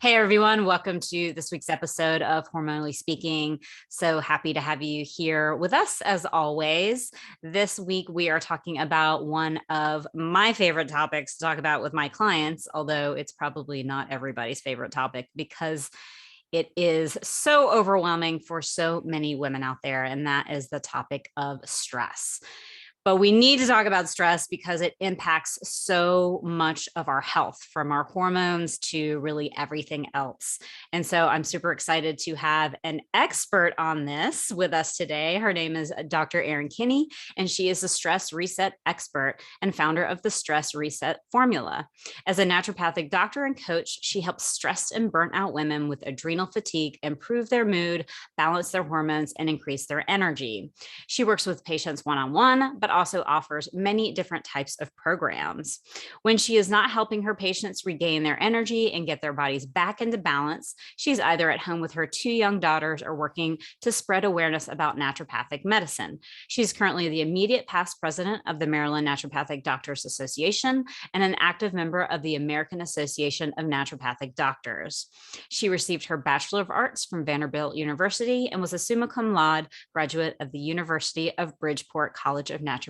Hey everyone, welcome to this week's episode of Hormonally Speaking. So happy to have you here with us as always. This week we are talking about one of my favorite topics to talk about with my clients, although it's probably not everybody's favorite topic because it is so overwhelming for so many women out there, and that is the topic of stress. But we need to talk about stress because it impacts so much of our health, from our hormones to really everything else. And so I'm super excited to have an expert on this with us today. Her name is Dr. Erin Kinney, and she is a stress reset expert and founder of the Stress Reset Formula. As a naturopathic doctor and coach, she helps stressed and burnt out women with adrenal fatigue improve their mood, balance their hormones, and increase their energy. She works with patients one-on-one, but also offers many different types of programs. When she is not helping her patients regain their energy and get their bodies back into balance, she's either at home with her two young daughters or working to spread awareness about naturopathic medicine. She's currently the immediate past president of the Maryland Naturopathic Doctors Association and an active member of the American Association of Naturopathic Doctors. She received her Bachelor of Arts from Vanderbilt University and was a summa cum laude graduate of the University of Bridgeport College of Naturopathic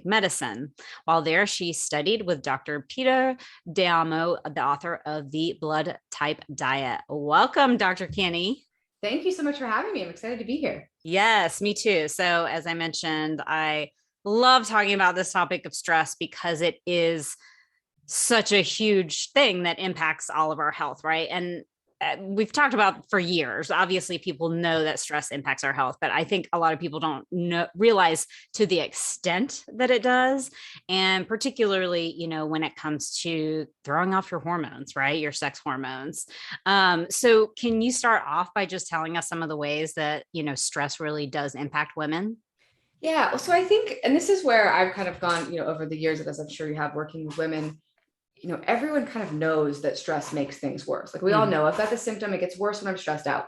Medicine. While there, she studied with Dr. Peter D'Amo, the author of The Blood Type Diet. Welcome, Dr. Kinney. Thank you so much for having me. I'm excited to be here. Yes, me too. So as I mentioned, I love talking about this topic of stress because it is such a huge thing that impacts all of our health, right? And we've talked about for years. Obviously, people know that stress impacts our health, but I think a lot of people don't realize to the extent that it does. And particularly, when it comes to throwing off your hormones, right? Your sex hormones. So can you start off by just telling us some of the ways that, stress really does impact women? Yeah. So I think, and this is where I've kind of gone, over the years, as I'm sure you have working with women, everyone kind of knows that stress makes things worse. Like we all know I've got this symptom, it gets worse when I'm stressed out.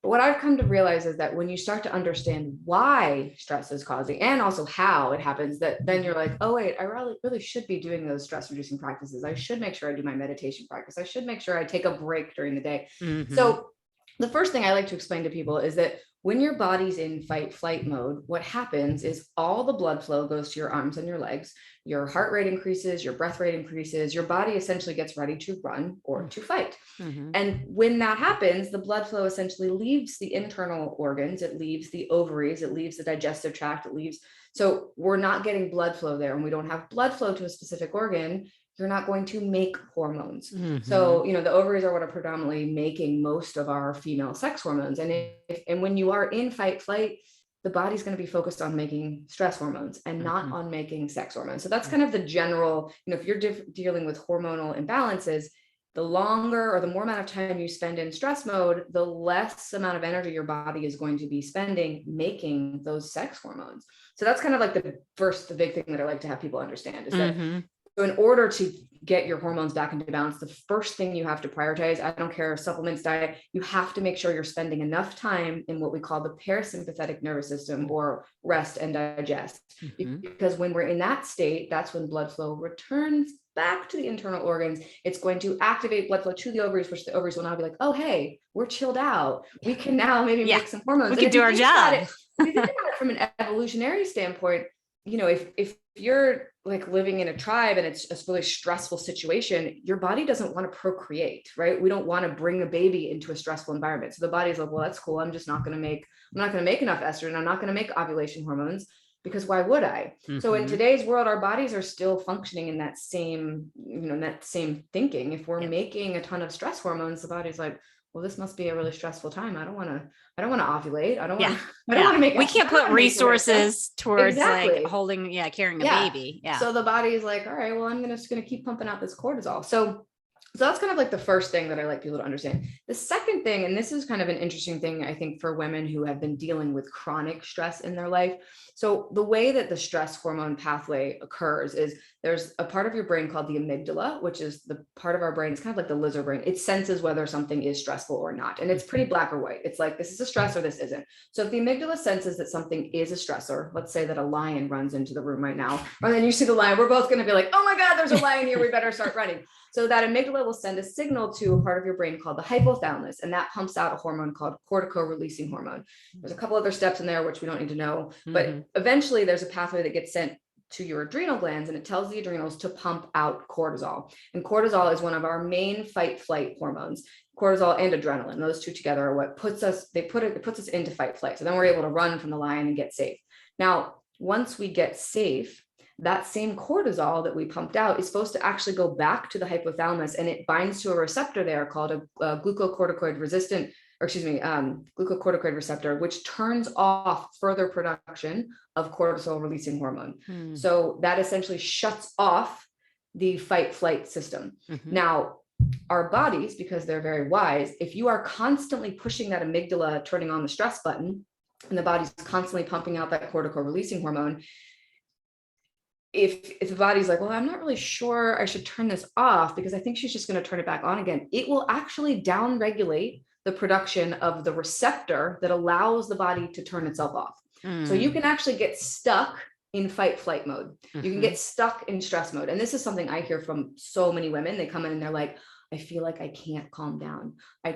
But what I've come to realize is that when you start to understand why stress is causing and also how it happens, that then you're like, oh, wait, I really should be doing those stress reducing practices. I should make sure I do my meditation practice. I should make sure I take a break during the day. Mm-hmm. So the first thing I like to explain to people is that when your body's in fight flight mode, what happens is all the blood flow goes to your arms and your legs, your heart rate increases, your breath rate increases, your body essentially gets ready to run or to fight. Mm-hmm. And when that happens, the blood flow essentially leaves the internal organs, it leaves the ovaries, it leaves the digestive tract, so we're not getting blood flow there. And we don't have blood flow to a specific organ, you're not going to make hormones. Mm-hmm. So, the ovaries are what are predominantly making most of our female sex hormones. And when you are in fight flight, the body's going to be focused on making stress hormones and not on making sex hormones. So that's kind of the general, if you're dealing with hormonal imbalances, the longer or the more amount of time you spend in stress mode, the less amount of energy your body is going to be spending making those sex hormones. So that's kind of like the big thing that I like to have people understand is that so in order to get your hormones back into balance, the first thing you have to prioritize, I don't care, supplements, diet, you have to make sure you're spending enough time in what we call the parasympathetic nervous system, or rest and digest. Because when we're in that state, that's when blood flow returns back to the internal organs. It's going to activate blood flow to the ovaries, which the ovaries will now be like, oh, hey, we're chilled out. We can now maybe make some hormones. We can do our job. If you think about it from an evolutionary standpoint, if you're like living in a tribe and it's a really stressful situation, your body doesn't want to procreate, right? We don't want to bring a baby into a stressful environment. So the body's like, well, that's cool. I'm not going to make enough estrogen. I'm not going to make ovulation hormones because why would I? Mm-hmm. So in today's world, our bodies are still functioning in that same, thinking. If we're making a ton of stress hormones, the body's like, well, this must be a really stressful time. I don't want to ovulate. I don't want to make. We can't put resources towards like holding, carrying a baby. Yeah. So the body is like, all right, well, I'm just going to keep pumping out this cortisol. So that's kind of like the first thing that I like people to understand. The second thing, and this is kind of an interesting thing, I think, for women who have been dealing with chronic stress in their life. So the way that the stress hormone pathway occurs is there's a part of your brain called the amygdala, which is the part of our brain. It's kind of like the lizard brain. It senses whether something is stressful or not. And it's pretty black or white. It's like, this is a stress or this isn't. So if the amygdala senses that something is a stressor, let's say that a lion runs into the room right now, or then you see the lion, we're both going to be like, oh my God, there's a lion here. We better start running. So that amygdala will send a signal to a part of your brain called the hypothalamus, and that pumps out a hormone called cortico-releasing hormone. There's a couple other steps in there, which we don't need to know, but eventually there's a pathway that gets sent to your adrenal glands, and it tells the adrenals to pump out cortisol. And cortisol is one of our main fight flight hormones. Cortisol and adrenaline, those two together are what puts us into fight flight. So then we're able to run from the lion and get safe. Now, once we get safe, that same cortisol that we pumped out is supposed to actually go back to the hypothalamus, and it binds to a receptor there called a glucocorticoid receptor, which turns off further production of cortisol releasing hormone. So that essentially shuts off the fight flight system. Now, our bodies, because they're very wise, if you are constantly pushing that amygdala, turning on the stress button, and the body's constantly pumping out that cortisol releasing hormone, if the body's like, well, I'm not really sure I should turn this off because I think she's just going to turn it back on again, it will actually downregulate the production of the receptor that allows the body to turn itself off. So you can actually get stuck in fight flight mode. You can get stuck in stress mode. And this is something I hear from so many women. They come in and they're like, I feel like I can't calm down. I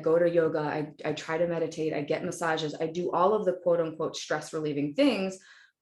go to yoga. I try to meditate. I get massages. I do all of the quote unquote stress relieving things,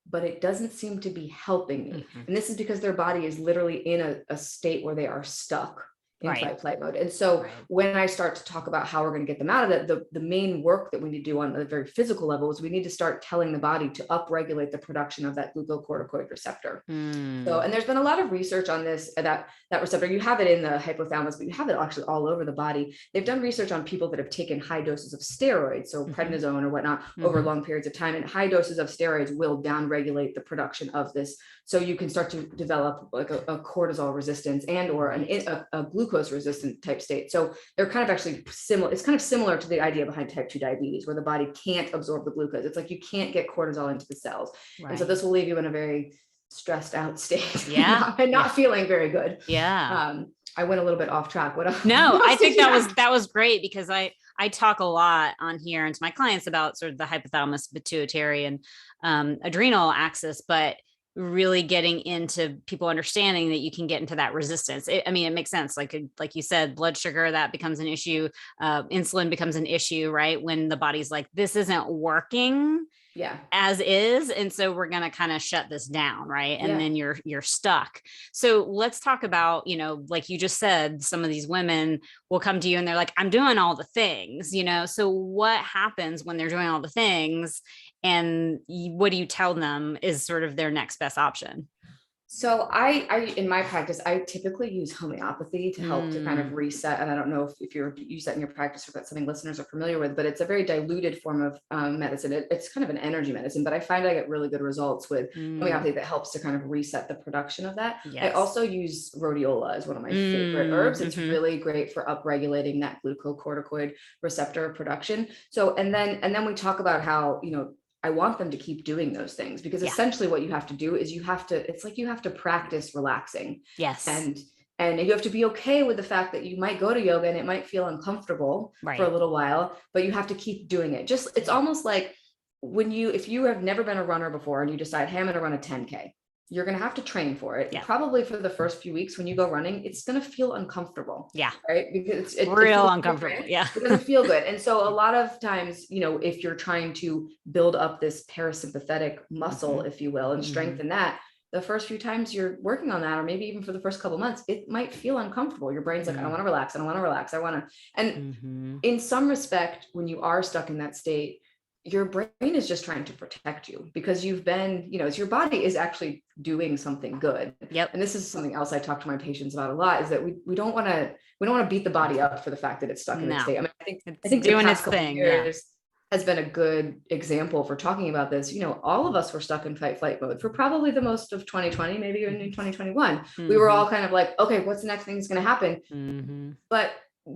but it doesn't seem to be helping me. And this is because their body is literally in a state where they are stuck in fight flight mode. And so when I start to talk about how we're going to get them out of that, the main work that we need to do on a very physical level is we need to start telling the body to upregulate the production of that glucocorticoid receptor. So, and there's been a lot of research on this, that receptor. You have it in the hypothalamus, but you have it actually all over the body. They've done research on people that have taken high doses of steroids, so prednisone or whatnot, over long periods of time, and high doses of steroids will downregulate the production of this. So you can start to develop like a cortisol resistance and or a glucose resistant type state. So they're kind of actually similar. It's kind of similar to the idea behind type 2 diabetes, where the body can't absorb the glucose. It's like you can't get cortisol into the cells. And so this will leave you in a very stressed out state. And not feeling very good. I went a little bit off track. What else? No, I think that was great, because I talk a lot on here and to my clients about sort of the hypothalamus, pituitary, and adrenal axis, but really getting into people understanding that you can get into that resistance. It makes sense. Like you said, blood sugar, that becomes an issue. Insulin becomes an issue, right? When the body's like, this isn't working as is. And so we're going to kind of shut this down. Right. And then you're stuck. So let's talk about, like you just said, some of these women will come to you and they're like, I'm doing all the things, so what happens when they're doing all the things, and what do you tell them is sort of their next best option? So I in my practice, I typically use homeopathy to help to kind of reset. And I don't know if you use that in your practice or if that's something listeners are familiar with, but it's a very diluted form of medicine. It's kind of an energy medicine, but I find I get really good results with homeopathy that helps to kind of reset the production of that. I also use rhodiola as one of my favorite herbs. It's really great for upregulating that glucocorticoid receptor production. So, and then we talk about how, I want them to keep doing those things, because essentially what you have to do is you have to practice relaxing. Yes. And you have to be okay with the fact that you might go to yoga and it might feel uncomfortable for a little while, but you have to keep doing it. It's almost like if you have never been a runner before and you decide, hey, I'm going to run a 10K, you're going to have to train for it. Probably for the first few weeks when you go running, it's going to feel uncomfortable. Right. Because it's real uncomfortable. It doesn't feel good. And so a lot of times, if you're trying to build up this parasympathetic muscle, if you will, and strengthen that, the first few times you're working on that, or maybe even for the first couple of months, it might feel uncomfortable. Your brain's like, I don't want to relax. I don't want to relax. I want to. And in some respect, when you are stuck in that state, your brain is just trying to protect you, because you've been, your body is actually doing something good. And this is something else I talk to my patients about a lot, is that we don't want to beat the body up for the fact that it's stuck in that state. I think doing the its past couple thing years has been a good example for talking about this. All of us were stuck in fight flight mode for probably the most of 2020, maybe even in 2021. We were all kind of like, okay, what's the next thing that's going to happen? But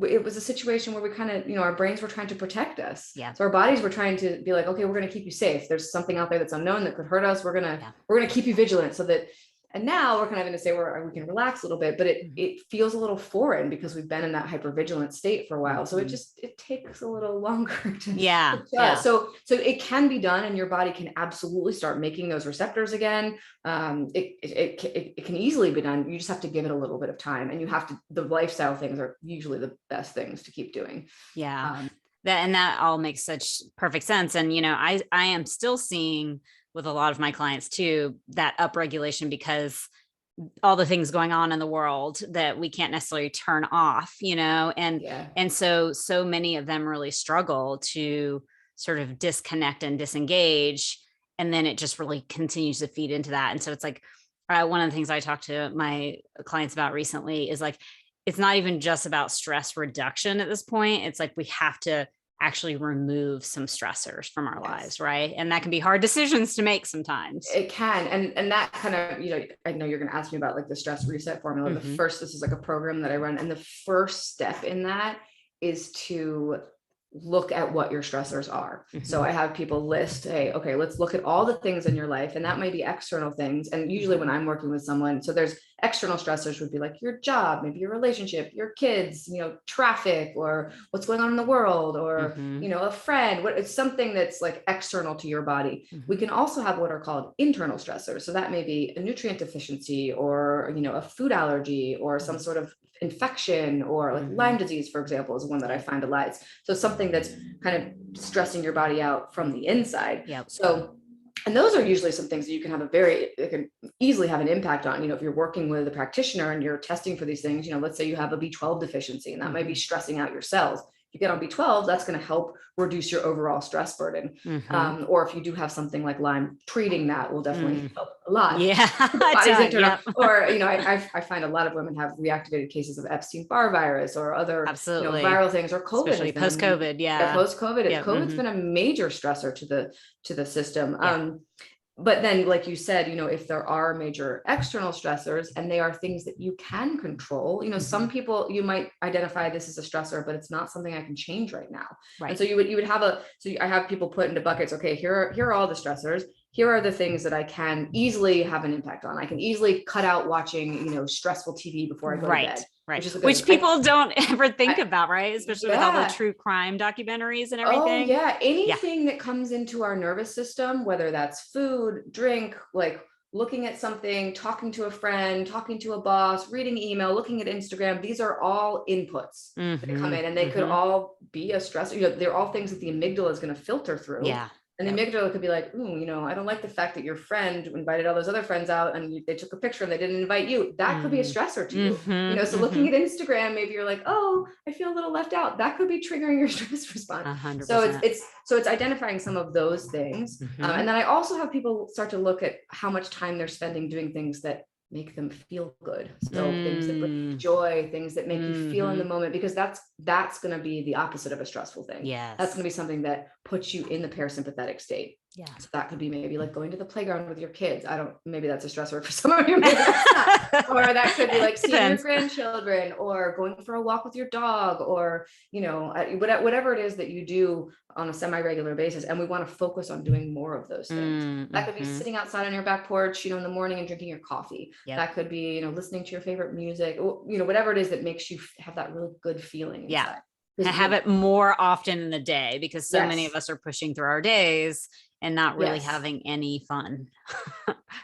it was a situation where we kind of, our brains were trying to protect us. So our bodies were trying to be like, okay, we're going to keep you safe. There's something out there that's unknown that could hurt us. We're going to keep you vigilant, so that, And now we're kind of in a state where we can relax a little bit, but it feels a little foreign because we've been in that hypervigilant state for a while. So it takes a little longer to adjust. So it can be done, and your body can absolutely start making those receptors again. It can easily be done. You just have to give it a little bit of time, and the lifestyle things are usually the best things to keep doing. That all makes such perfect sense. And, I am still seeing with a lot of my clients too, that upregulation, because all the things going on in the world that we can't necessarily turn off, and so many of them really struggle to sort of disconnect and disengage. And then it just really continues to feed into that. And so it's like, one of the things I talked to my clients about recently is like, it's not even just about stress reduction at this point. It's like, we have to actually remove some stressors from our lives. Right. And that can be hard decisions to make sometimes. It can. And that kind of, I know you're going to ask me about like the stress reset formula. This is like a program that I run. And the first step in that is to look at what your stressors are. So I have people list, hey, okay, let's look at all the things in your life. And that might be external things. And usually when I'm working with someone, so there's external stressors would be like your job, maybe your relationship, your kids, traffic, or what's going on in the world, or, a friend, it's something that's like external to your body. We can also have what are called internal stressors. So that may be a nutrient deficiency, or, a food allergy, or some sort of infection, or like Lyme disease, for example, is one that I find a lot. So something that's kind of stressing your body out from the inside. So, and those are usually some things that you can have it can easily have an impact on, if you're working with a practitioner and you're testing for these things, let's say you have a B12 deficiency, and that might be stressing out your cells. You get on B12, that's going to help reduce your overall stress burden. Or if you do have something like Lyme, treating that will definitely help a lot. Or, I find a lot of women have reactivated cases of Epstein-Barr virus or other viral things, or COVID. Especially post-COVID. Post-COVID. COVID's been a major stressor to the system. But then, like you said, if there are major external stressors and they are things that you can control, some people, you might identify this as a stressor, but it's not something I can change right now. And so you would have I have people put into buckets. Okay, here are all the stressors. Here are the things that I can easily have an impact on. I can easily cut out watching, stressful TV before I go to bed. Which people don't ever think about, right? Especially with all the true crime documentaries and everything. Anything that comes into our nervous system, whether that's food, drink, like looking at something, talking to a friend, talking to a boss, reading email, looking at Instagram, these are all inputs that come in, and they could all be a stressor. They're all things that the amygdala is going to filter through. And the amygdala could be like, I don't like the fact that your friend invited all those other friends out and they took a picture and they didn't invite you. That could be a stressor to you. So looking at Instagram, maybe you're like, oh, I feel a little left out. That could be triggering your stress response. 100%. So it's identifying some of those things. And then I also have people start to look at how much time they're spending doing things that make them feel good. So things that bring joy, things that make you feel in the moment, because that's going to be the opposite of a stressful thing. That's going to be something that puts you in the parasympathetic state. So that could be maybe like going to the playground with your kids. Maybe that's a stressor for some of you. Maybe that's not. Or that could be like seeing your grandchildren, or going for a walk with your dog, or, whatever it is that you do on a semi-regular basis. And we want to focus on doing more of those things. That could be sitting outside on your back porch, in the morning and drinking your coffee. That could be, listening to your favorite music, whatever it is that makes you have that really good feeling inside. And have it more often in the day, because so many of us are pushing through our days and not really having any fun.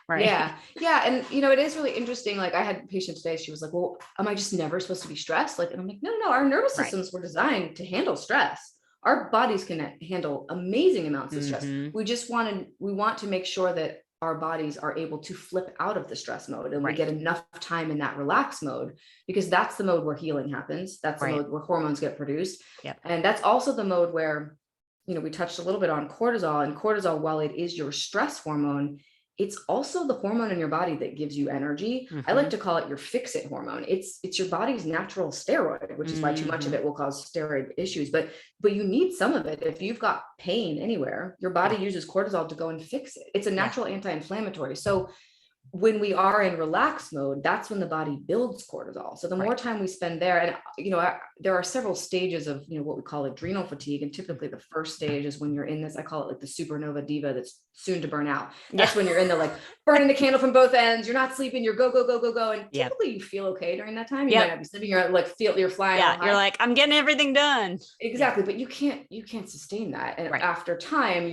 And it is really interesting. Like I had a patient today, she was like, well, am I just never supposed to be stressed? And I'm like, no, our nervous systems were designed to handle stress. Our bodies can handle amazing amounts of stress. We want to make sure that our bodies are able to flip out of the stress mode, and we get enough time in that relaxed mode, because that's the mode where healing happens. That's the mode where hormones get produced. And that's also the mode where, we touched a little bit on cortisol, and cortisol, while it is your stress hormone, it's also the hormone in your body that gives you energy. I like to call it your fix-it hormone. It's your body's natural steroid, which is why too much of it will cause steroid issues. But you need some of it. If you've got pain anywhere, your body uses cortisol to go and fix it. It's a natural anti-inflammatory. So when we are in relaxed mode, that's when the body builds cortisol. So the more time we spend there, and there are several stages of what we call adrenal fatigue, and typically the first stage is when you're in this, I call it like the supernova diva that's soon to burn out. That's when you're in the like burning the candle from both ends. You're not sleeping. You're go go go go go, and typically you feel okay during that time. You might not be sleeping. You're like you're flying. Yeah, you're like, I'm getting everything done. Exactly, but you can't sustain that, and after time,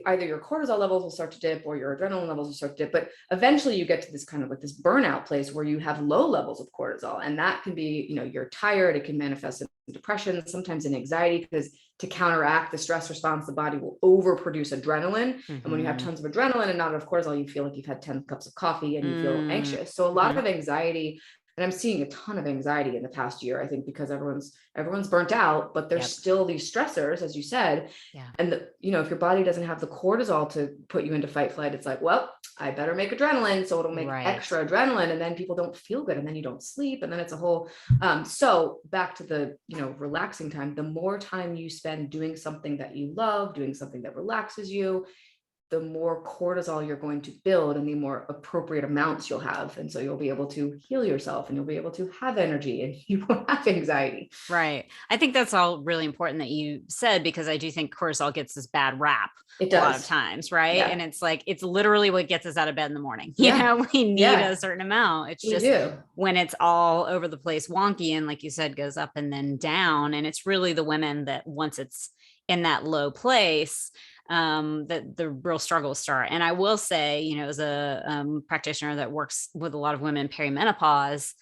either your cortisol levels will start to dip or your adrenaline levels will start to dip. But eventually, you get to this kind of like this burnout place where you have low levels of cortisol, and that can be, you're tired. It can manifest in depression, sometimes in anxiety, because to counteract the stress response, the body will overproduce adrenaline, and when you have tons of adrenaline and not enough cortisol, you feel like you've had 10 cups of coffee and you feel anxious. So a lot of anxiety. And I'm seeing a ton of anxiety in the past year, I think, because everyone's burnt out, but there's still these stressors, as you said. And if your body doesn't have the cortisol to put you into fight flight, it's like, well, I better make adrenaline. So it'll make extra adrenaline, and then people don't feel good, and then you don't sleep. And then it's a whole, so back to the, relaxing time, the more time you spend doing something that you love, doing something that relaxes you, the more cortisol you're going to build and the more appropriate amounts you'll have. And so you'll be able to heal yourself, and you'll be able to have energy, and you won't have anxiety. Right. I think that's all really important that you said, because I do think cortisol gets this bad rap it does. A lot of times. Right. Yeah. And it's like, it's literally what gets us out of bed in the morning. Yeah. We need a certain amount. It's just when it's all over the place, wonky, and like you said, goes up and then down. And it's really the women that once it's in that low place, that the real struggles start. And I will say, as a practitioner that works with a lot of women perimenopause,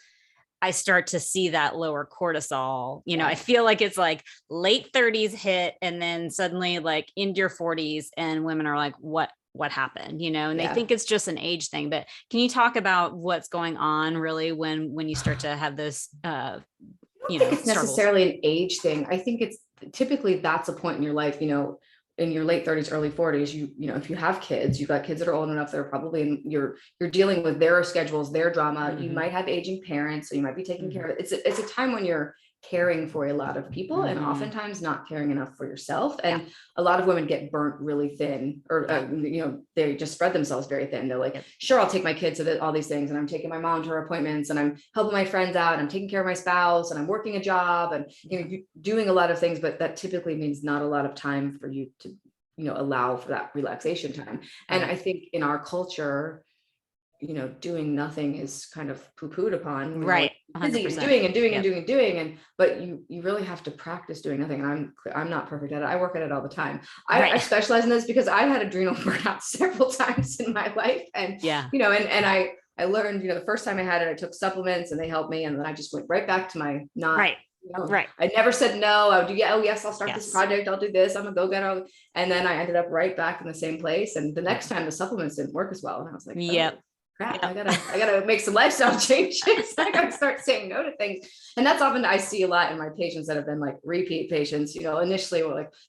I start to see that lower cortisol. I feel like it's like late 30s hit, and then suddenly like into your 40s, and women are like, what happened? And they think it's just an age thing. But can you talk about what's going on really when you start to have this, I don't think it's necessarily an age thing. I think it's typically that's a point in your life, in your late 30s, early 40s, if you have kids, you've got kids that are old enough, they're probably you're dealing with their schedules, their drama. You might have aging parents, so you might be taking care of it. It's a time when you're caring for a lot of people, and oftentimes not caring enough for yourself. And a lot of women get burnt really thin, or they just spread themselves very thin. They're like, sure, I'll take my kids to all these things, and I'm taking my mom to her appointments, and I'm helping my friends out, and I'm taking care of my spouse, and I'm working a job, and you're doing a lot of things, but that typically means not a lot of time for you to allow for that relaxation time. And I think in our culture, doing nothing is kind of poo-pooed upon, right? Busy doing, but you really have to practice doing nothing. And I'm not perfect at it. I work at it all the time. I specialize in this because I've had adrenal burnout several times in my life. And, and I learned, the first time I had it, I took supplements and they helped me. And then I just went right back to my I never said no. I would do, oh yes, I'll start this project. I'll do this. I'm a go-getter. And then I ended up right back in the same place. And the next time the supplements didn't work as well. And I was like, crap, I gotta make some lifestyle changes. I gotta start saying no to things. And that's often I see a lot in my patients that have been like repeat patients, initially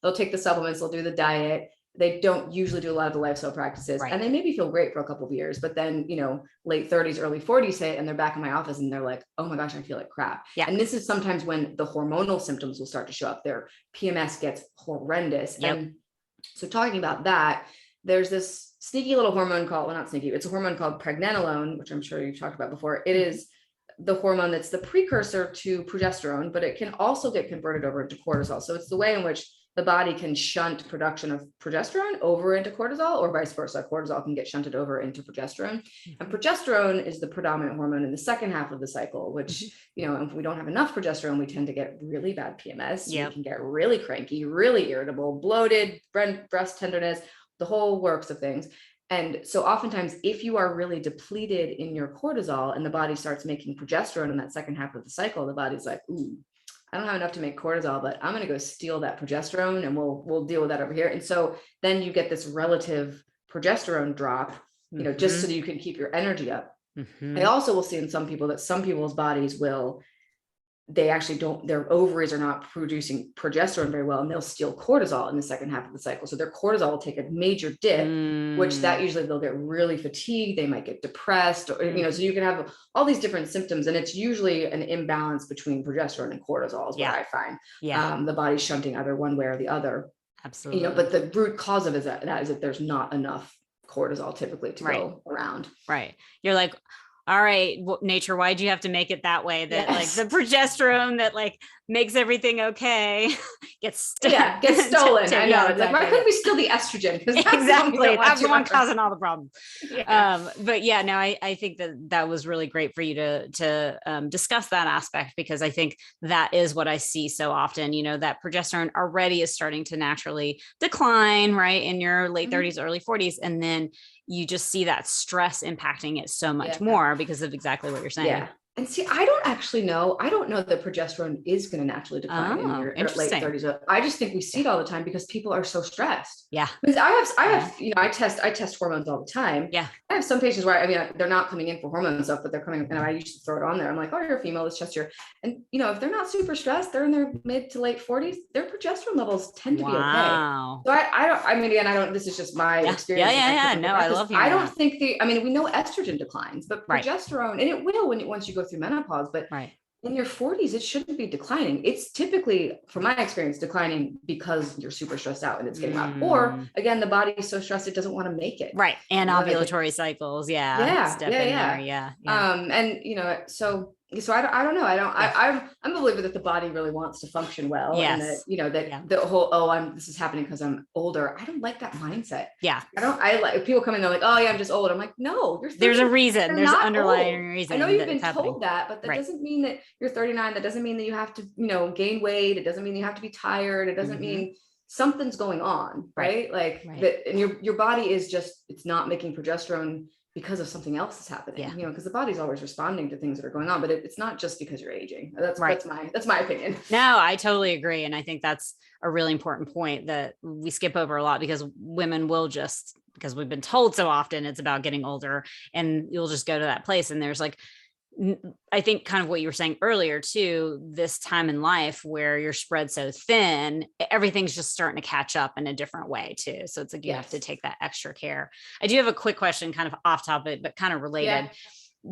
they'll take the supplements, they'll do the diet. They don't usually do a lot of the lifestyle practices, and they maybe feel great for a couple of years, but then, late 30s, early 40s hit, and they're back in my office and they're like, oh my gosh, I feel like crap. And this is sometimes when the hormonal symptoms will start to show up. Their PMS gets horrendous. And so talking about that, there's this sneaky little hormone called, well, not sneaky, it's a hormone called pregnenolone, which I'm sure you've talked about before. It is the hormone that's the precursor to progesterone, but it can also get converted over into cortisol. So it's the way in which the body can shunt production of progesterone over into cortisol, or vice versa. Cortisol can get shunted over into progesterone. And progesterone is the predominant hormone in the second half of the cycle, which, if we don't have enough progesterone, we tend to get really bad PMS. We can get really cranky, really irritable, bloated, breast tenderness, the whole works of things. And so oftentimes, if you are really depleted in your cortisol and the body starts making progesterone in that second half of the cycle, the body's like, ooh, I don't have enough to make cortisol, but I'm going to go steal that progesterone and we'll deal with that over here. And so then you get this relative progesterone drop, just so that you can keep your energy up. I also will see in some people that some people's bodies their ovaries are not producing progesterone very well, and they'll steal cortisol in the second half of the cycle. So their cortisol will take a major dip, which that usually they'll get really fatigued. They might get depressed, or, so you can have all these different symptoms, and it's usually an imbalance between progesterone and cortisol is what I find. The body's shunting either one way or the other. Absolutely. But the root cause of that is that there's not enough cortisol typically to go around. Right. You're like, all right, nature, why'd you have to make it that way? That like the progesterone that like makes everything okay gets stolen. I know. It's like, why couldn't we steal the estrogen? Exactly. That's the one causing all the problems. Yeah. But yeah, no, I think that was really great for you to discuss that aspect, because I think that is what I see so often, you know, that progesterone already is starting to naturally decline, right, in your late 30s, early 40s. And then you just see that stress impacting it so much more because of exactly what you're saying. Yeah. And see, I don't actually know. I don't know that progesterone is going to naturally decline in your late 30s. I just think we see it all the time because people are so stressed. Yeah. Because I have, you know, I test hormones all the time. Yeah. I have some patients where, I mean, they're not coming in for hormone stuff, but they're coming, and I usually throw it on there. I'm like, oh, you're a female, let's test your, and you know, if they're not super stressed, they're in their mid to late 40s, their progesterone levels tend to be okay. So I mean, again, this is just my experience. Yeah. No, I love hearing I don't think I mean, we know estrogen declines, but progesterone, and it will once you go through menopause, but in your 40s, it shouldn't be declining. It's typically, from my experience, declining because you're super stressed out and it's getting out. Or again, the body is so stressed it doesn't want to make it. Right. And ovulatory cycles. Yeah. And you know, so I don't know. I'm a believer that the body really wants to function well. And that, you know, that the whole, this is happening because I'm older. I don't like that mindset. Yeah. I like people come in, they're like, oh yeah, I'm just old. I'm like, no, there's a reason. There's an underlying reason. I know you've been told that, but that doesn't mean that you're 39. That doesn't mean that you have to, you know, gain weight. It doesn't mean you have to be tired. It doesn't mean something's going on. Right. Like that. And your body is just, it's not making progesterone because of something else is happening, you know, because the body's always responding to things that are going on, but it's not just because you're aging. That's my opinion. No, I totally agree. And I think that's a really important point that we skip over a lot, because women will just, because we've been told so often it's about getting older, and you'll just go to that place. And there's like, I think kind of what you were saying earlier too, this time in life where you're spread so thin, everything's just starting to catch up in a different way too. So it's like, you have to take that extra care. I do have a quick question, kind of off topic, but kind of related.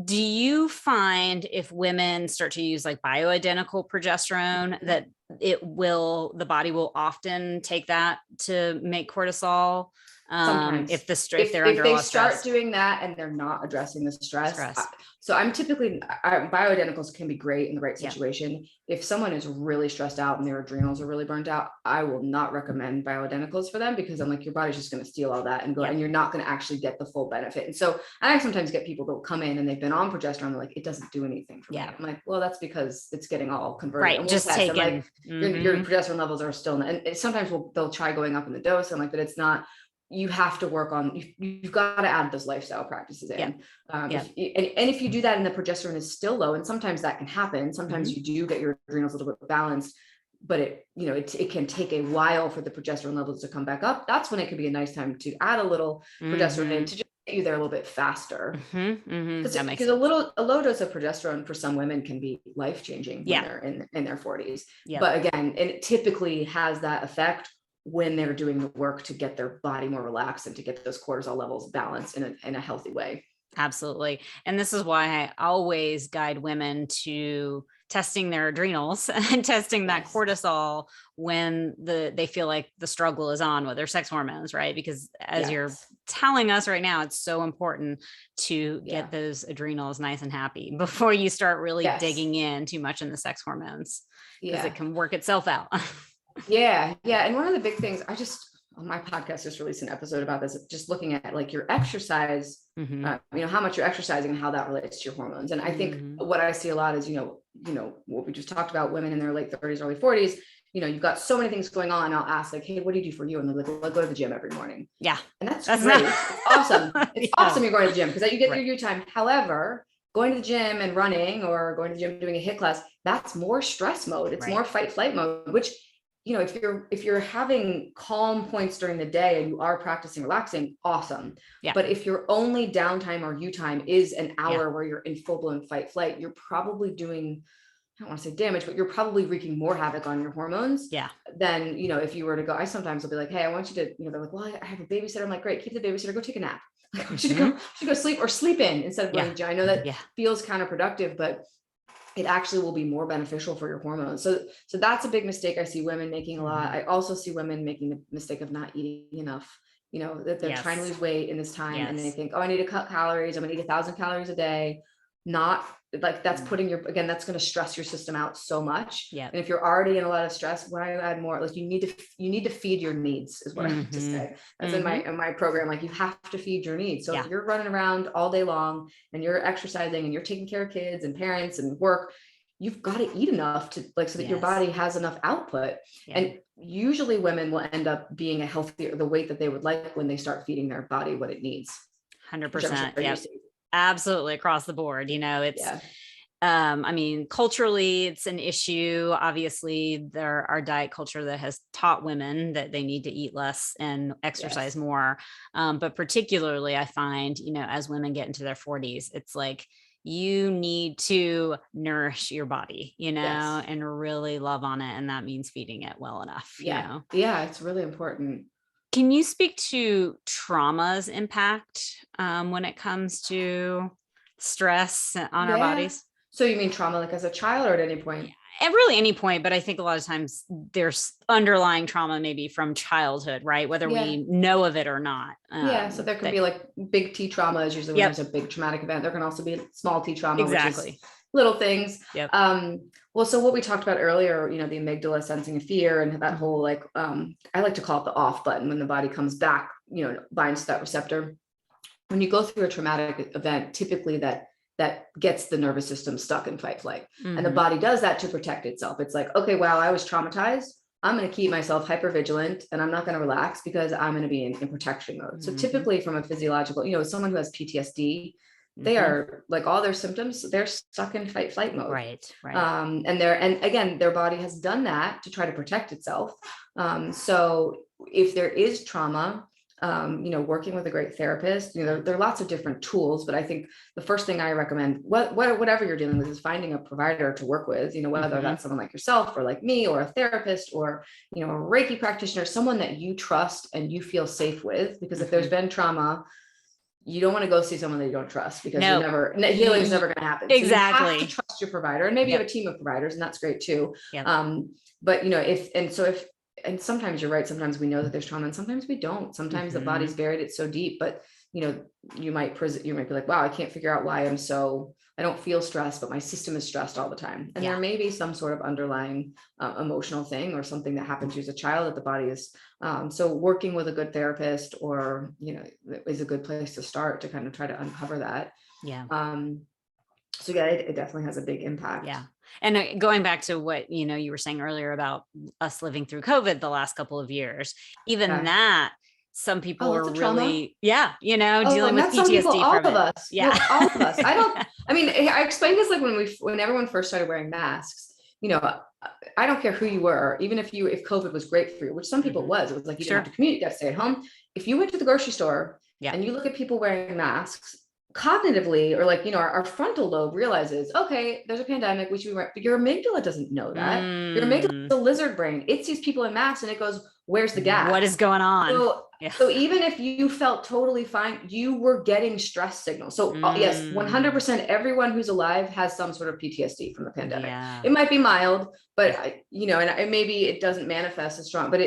Do you find if women start to use like bioidentical progesterone that the body will often take that to make cortisol? Sometimes if they're under a lot of stress. Start doing that and they're not addressing the stress. So I'm typically, bioidenticals can be great in the right situation. If someone is really stressed out and their adrenals are really burnt out, I will not recommend bioidenticals for them, because I'm like, your body's just going to steal all that and go, and you're not going to actually get the full benefit. And so I sometimes get people that will come in and they've been on progesterone. They're like, it doesn't do anything for me. I'm like, well, that's because it's getting all converted. Right. Just taking, like, your progesterone levels are still, and sometimes they'll try going up in the dose. I'm like, but it's not. You have to work on, you've got to add those lifestyle practices in. If you do that and the progesterone is still low, and sometimes that can happen, sometimes you do get your adrenals a little bit balanced, but it can take a while for the progesterone levels to come back up. That's when it could be a nice time to add a little progesterone in to just get you there a little bit faster. Because a low dose of progesterone for some women can be life-changing when they're in their 40s. But again, it typically has that effect when they're doing the work to get their body more relaxed and to get those cortisol levels balanced in a healthy way. Absolutely. And this is why I always guide women to testing their adrenals and testing that cortisol when they feel like the struggle is on with their sex hormones, right? Because as you're telling us right now, it's so important to get those adrenals nice and happy before you start really digging in too much in the sex hormones, because it can work itself out. And one of the big things, on my podcast just released an episode about this, just looking at like your exercise, how much you're exercising and how that relates to your hormones. And I think what I see a lot is, you know, what we just talked about, women in their late 30s, early 40s, you know, you've got so many things going on. I'll ask like, hey, what do you do for you? And they're like, well, I go to the gym every morning. Yeah. And that's great. It's awesome. It's awesome you're going to the gym, because you get your you time. However, going to the gym and running, or going to the gym doing a HIIT class, that's more stress mode. It's more fight flight mode, which, you know, if you're having calm points during the day and you are practicing relaxing, awesome. But if your only downtime or you time is an hour where you're in full blown fight flight, you're probably doing, I don't want to say damage, but you're probably wreaking more havoc on your hormones than, you know, if you were to go. I sometimes will be like, hey, I want you to, you know, they're like, well, I have a babysitter. I'm like, great, keep the babysitter, go take a nap. I want you to go sleep or sleep in instead of going to gym. I know that feels counterproductive, but it actually will be more beneficial for your hormones. So that's a big mistake I see women making a lot. I also see women making the mistake of not eating enough that they're trying to Yes. lose weight in this time. And they Yes. think, oh, I need to cut calories. I'm gonna eat 1,000 calories a day. Not like that's putting again, that's going to stress your system out so much. Yeah. And if you're already in a lot of stress, why add more? Like you need to feed your needs is what I like to say. That's in my program. Like you have to feed your needs. So if you're running around all day long and you're exercising and you're taking care of kids and parents and work, you've got to eat enough to so that your body has enough output. And usually women will end up being the weight that they would like when they start feeding their body what it needs. 100%. Yeah. Absolutely. Across the board, it's, I mean, culturally it's an issue. Obviously our diet culture that has taught women that they need to eat less and exercise more. But particularly I find, as women get into their 40s, it's like, you need to nourish your body, and really love on it. And that means feeding it well enough. Yeah, it's really important. Can you speak to trauma's impact when it comes to stress on our bodies? So you mean trauma like as a child or at any point? At really any point, but I think a lot of times there's underlying trauma maybe from childhood, right? Whether we know of it or not. So there could be like big T trauma is usually when there's a big traumatic event. There can also be small T trauma, which is little things. Well, so what we talked about earlier, the amygdala sensing of fear and that whole I like to call it the off button when the body comes back, binds to that receptor. When you go through a traumatic event, typically that gets the nervous system stuck in fight flight. And the body does that to protect itself. It's like, okay, wow, I was traumatized. I'm going to keep myself hypervigilant and I'm not going to relax because I'm going to be in protection mode. So typically from a physiological, someone who has PTSD, they are like all their symptoms, they're stuck in fight flight mode. Right. And again, their body has done that to try to protect itself. So if there is trauma, working with a great therapist, there are lots of different tools, but I think the first thing I recommend, whatever you're dealing with, is finding a provider to work with, whether that's someone like yourself or like me or a therapist or, a Reiki practitioner, someone that you trust and you feel safe with, because if there's been trauma, you don't want to go see someone that you don't trust because healing is never going to happen. Exactly. So you have to trust your provider, and maybe you have a team of providers, and that's great too. But and sometimes you're right. Sometimes we know that there's trauma and sometimes we don't. Sometimes the body's buried it so deep, but you might be like, wow, I can't figure out why I don't feel stressed, but my system is stressed all the time. And there may be some sort of underlying emotional thing or something that happened to you as a child that the body is. So working with a good therapist or, is a good place to start to kind of try to uncover that. So it definitely has a big impact. And going back to what, you were saying earlier about us living through COVID the last couple of years, even that some people are really, dealing with PTSD. All of us. Yeah. No, all of us. I explained this like when everyone first started wearing masks, I don't care who you were, even if COVID was great for you, which some people it was like, you didn't have to commute, you got to stay at home. If you went to the grocery store and you look at people wearing masks, cognitively, or our frontal lobe realizes, okay, there's a pandemic, but your amygdala doesn't know that. Your amygdala is a lizard brain. It sees people in masks and it goes, where's the gas? What is going on? So even if you felt totally fine, you were getting stress signals. So yes, 100% everyone who's alive has some sort of PTSD from the pandemic. It might be mild, but and maybe it doesn't manifest as strong, but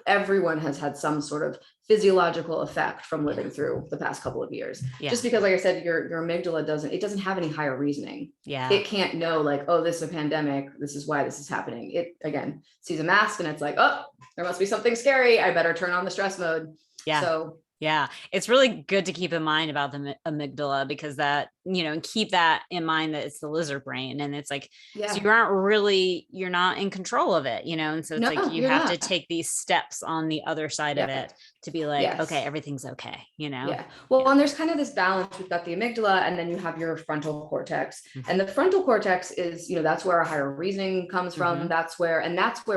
everyone has had some sort of physiological effect from living through the past couple of years. Just because, like I said, your amygdala doesn't have any higher reasoning. It can't know like, oh, this is a pandemic, this is why this is happening. It again sees a mask and it's like, oh, there must be something scary, I better turn on the stress mode. So it's really good to keep in mind about the amygdala, because that, and keep that in mind that it's the lizard brain, and it's like, so you're not in control of it, and so it's like, you have to take these steps on the other side of it to be like, okay, everything's okay, Well, and there's kind of this balance. We've got the amygdala and then you have your frontal cortex, and the frontal cortex is, that's where our higher reasoning comes from. That's where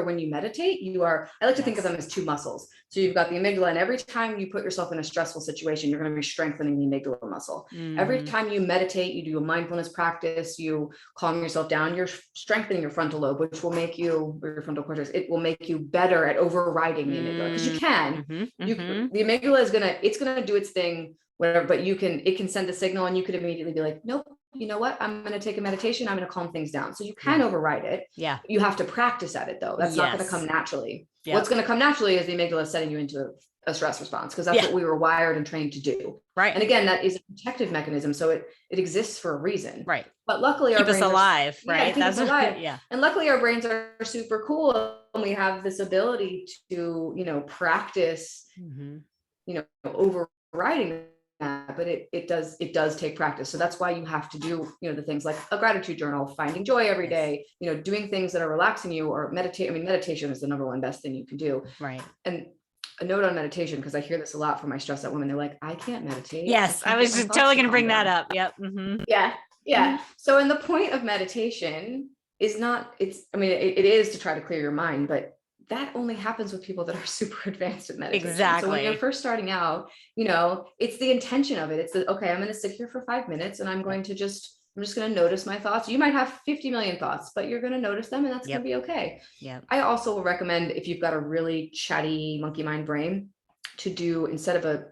when you meditate, I like to think of them as two muscles. So you've got the amygdala, and every time you put yourself in a stressful situation, you're going to be strengthening the amygdala muscle. Every time you meditate, you do a mindfulness practice, you calm yourself down, you're strengthening your frontal lobe, which will make you, or your frontal cortex, it will make you better at overriding the amygdala, because you can. The amygdala is going to do its thing, whatever, but it can send a signal and you could immediately be like, nope, you know what? I'm going to take a meditation. I'm going to calm things down. So you can override it. You have to practice at it though. That's not going to come naturally. What's going to come naturally is the amygdala setting you into a stress response, because that's what we were wired and trained to do. Right. And again, that is a protective mechanism. So it exists for a reason. Right. But luckily our brains keep us alive, right? Keep us alive. Yeah. And luckily our brains are super cool. And we have this ability to, practice, overriding that, but it does take practice. So that's why you have to do, the things like a gratitude journal, finding joy every day, doing things that are relaxing you, or meditate. I mean, meditation is the number one best thing you can do. Right. And a note on meditation, because I hear this a lot from my stressed out women. They're like, I can't meditate. Yes. I was just totally going to bring that up. Yep. Mm-hmm. Yeah. Yeah. So, and the point of meditation is not, it is to try to clear your mind, but that only happens with people that are super advanced at meditation. Exactly. So when you're first starting out, it's the intention of it. It's okay, I'm going to sit here for 5 minutes and I'm just going to notice my thoughts. You might have 50 million thoughts, but you're going to notice them, and that's going to be okay. Yeah. I also will recommend, if you've got a really chatty monkey mind brain, to do, instead of a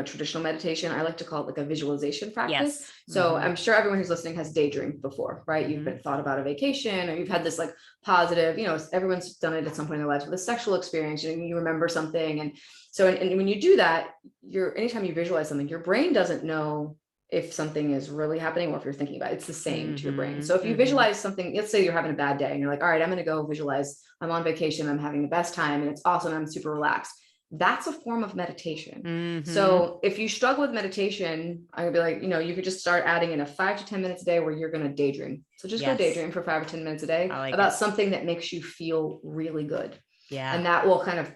traditional meditation, I like to call it like a visualization practice. Yes. So I'm sure everyone who's listening has daydreamed before, right? You've been thought about a vacation, or you've had this like positive, everyone's done it at some point in their lives with a sexual experience, you remember something. And so, and when you do that, anytime you visualize something, your brain doesn't know if something is really happening or if you're thinking about it. It's the same to your brain. So if you visualize something, let's say you're having a bad day and you're like, all right, I'm going to go visualize, I'm on vacation, I'm having the best time and it's awesome, I'm super relaxed. That's a form of meditation. So if you struggle with meditation, I would be like, you could just start adding in a 5 to 10 minutes a day where you're going to daydream. So just go daydream for 5 or 10 minutes a day about something that makes you feel really good. Yeah. And that will kind of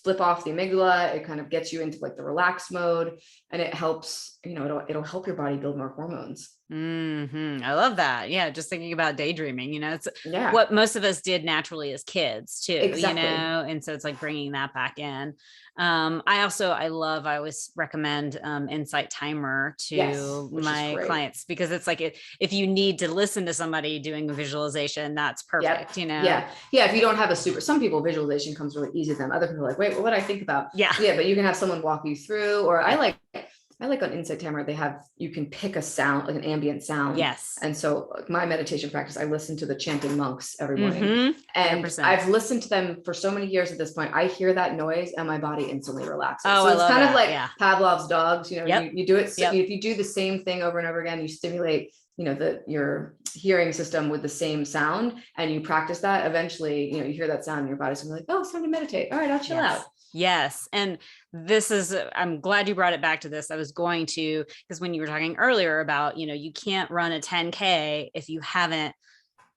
flip off the amygdala. It kind of gets you into like the relaxed mode, and it helps, it'll help your body build more hormones. I love that. Yeah. Just thinking about daydreaming, it's what most of us did naturally as kids too, and so it's like bringing that back in. I always recommend Insight Timer to my clients, because it's like, if you need to listen to somebody doing a visualization, that's perfect. Yeah. If you don't have some people, visualization comes really easy to them. Other people are like, wait, what did I think about? Yeah, but you can have someone walk you through, or I like on Insight Timer, you can pick a sound, like an ambient sound. Yes. And so my meditation practice, I listen to the chanting monks every morning. And 100%. I've listened to them for so many years at this point. I hear that noise and my body instantly relaxes. So it's kind of like Pavlov's dogs, you do it. If you do the same thing over and over again, you stimulate, your hearing system with the same sound, and you practice that, eventually, you hear that sound in your body. So I'm like, oh, it's time to meditate. All right, I'll chill out. Yes. And I'm glad you brought it back to this. I was going to, because when you were talking earlier about, you can't run a 10K if you haven't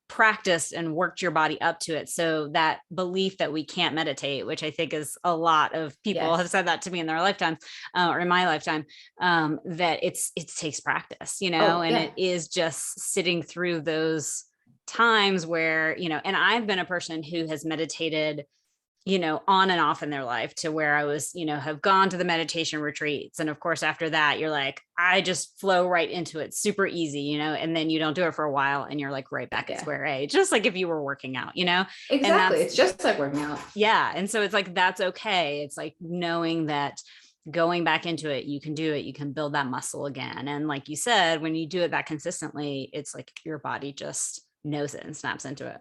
practiced and worked your body up to it. So that belief that we can't meditate, which I think is a lot of people have said that to me in their lifetime, or in my lifetime, that it takes practice, it is just sitting through those times where, and I've been a person who has meditated on and off in their life, to where I was, have gone to the meditation retreats. And of course, after that, you're like, I just flow right into it, super easy, and then you don't do it for a while and you're like right back at square A, just like if you were working out, Exactly. It's just like working out. Yeah. And so it's like, that's okay. It's like knowing that going back into it, you can do it, you can build that muscle again. And like you said, when you do it that consistently, it's like your body just knows it and snaps into it.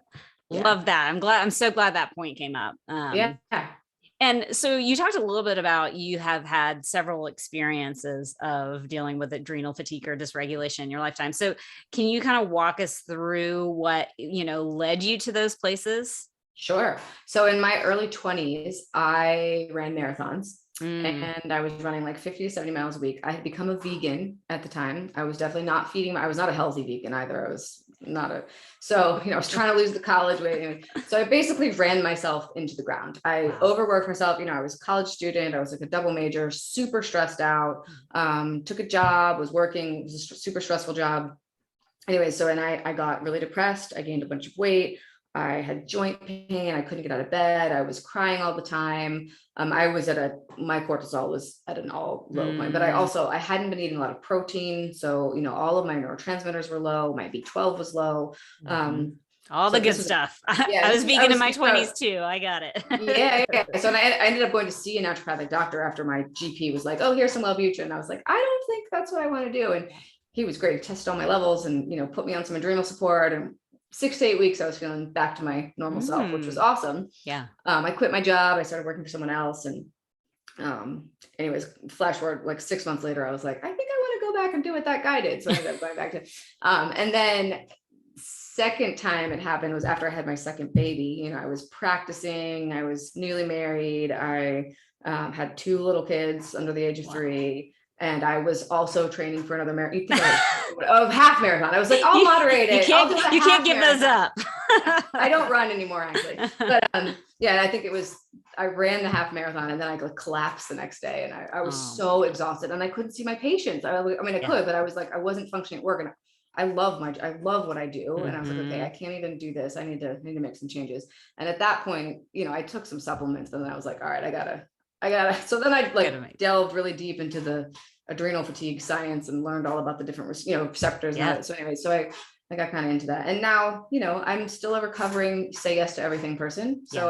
Love that. I'm so glad that point came up. And so you talked a little bit about, you have had several experiences of dealing with adrenal fatigue or dysregulation in your lifetime. So can you kind of walk us through what, led you to those places? Sure. So in my early 20s, I ran marathons. And I was running like 50 to 70 miles a week. I had become a vegan at the time. I was definitely not I was not a healthy vegan either. I was not I was trying to lose the college weight. So I basically ran myself into the ground. I overworked myself. I was a college student. I was like a double major, super stressed out, took a job, was working, it was a super stressful job. Anyway, so, and I got really depressed. I gained a bunch of weight. I had joint pain. I couldn't get out of bed. I was crying all the time. My cortisol was at an all low point, but I hadn't been eating a lot of protein. So, all of my neurotransmitters were low. My B12 was low. All the good stuff. I was vegan in my 20s too. I got it. Yeah. So I ended up going to see a naturopathic doctor after my GP was like, oh, here's some Wellbutrin. And I was like, I don't think that's what I want to do. And he was great. He tested all my levels and, put me on some adrenal support, and 6 to 8 weeks, I was feeling back to my normal self, which was awesome. Yeah. I quit my job. I started working for someone else, and Anyways, flash forward like 6 months later, I was like, I think I want to go back and do what that guy did. So I ended up going back to, and then second time it happened was after I had my second baby. You know, I was practicing, I was newly married. I had 2 little kids under the age of 3. And I was also training for another marathon, half marathon. I was like, I'll moderate it. You can't give those up. I don't run anymore, actually. But yeah, I think I ran the half marathon and then I collapsed the next day. And I was so exhausted and I couldn't see my patients. I mean, I could, but I was like, I wasn't functioning at work. And I love what I do. And I was like, okay, I can't even do this. I need to make some changes. And at that point, you know, I took some supplements and then I was like, all right, I gotta, so then I delved really deep into the adrenal fatigue science and learned all about the different, you know, receptors. And so anyway, so I got kind of into that. And now, you know, I'm still a recovering say yes to everything person. So